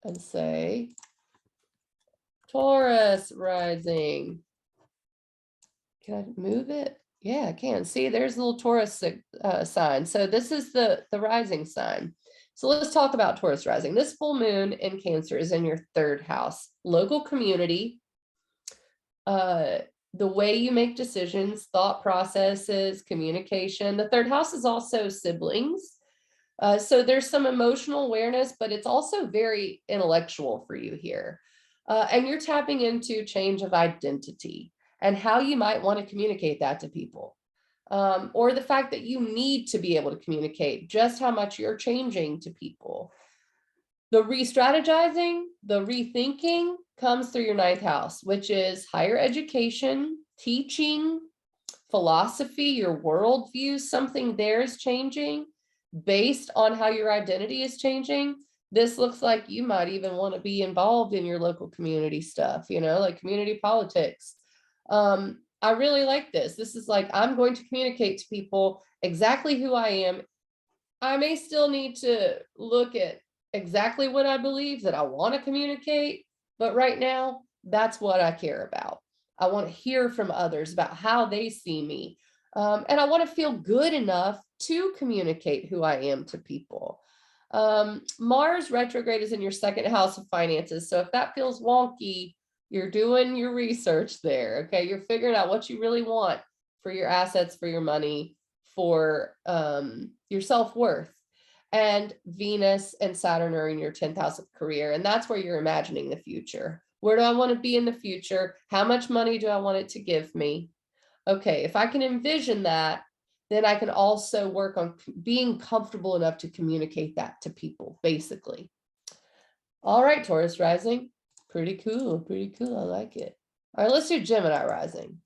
and say Taurus rising. Can I move it? Yeah, I can. See, there's a little Taurus sign. So this is the rising sign. So let's talk about Taurus rising. This full moon in Cancer is in your third house. Local community, the way you make decisions, thought processes, communication. The third house is also siblings. So there's some emotional awareness, but it's also very intellectual for you here. And you're tapping into change of identity and how you might want to communicate that to people. Or the fact that you need to be able to communicate just how much you're changing to people. The re-strategizing, the rethinking comes through your ninth house, which is higher education, teaching, philosophy, your worldview, something there is changing based on how your identity is changing. This looks like you might even want to be involved in your local community stuff, you know, like community politics. I really like this. This is like, I'm going to communicate to people exactly who I am. I may still need to look at exactly what I believe that I want to communicate, but right now, that's what I care about. I want to hear from others about how they see me. And I want to feel good enough to communicate who I am to people. Mars retrograde is in your second house of finances. So if that feels wonky, you're doing your research there. Okay. You're figuring out what you really want for your assets, for your money, for your self-worth. And Venus and Saturn are in your 10th house of career. And that's where you're imagining the future. Where do I want to be in the future? How much money do I want it to give me? Okay, if I can envision that, then I can also work on being comfortable enough to communicate that to people, basically. All right, Taurus rising. Pretty cool, pretty cool. I like it. All right, let's do Gemini rising.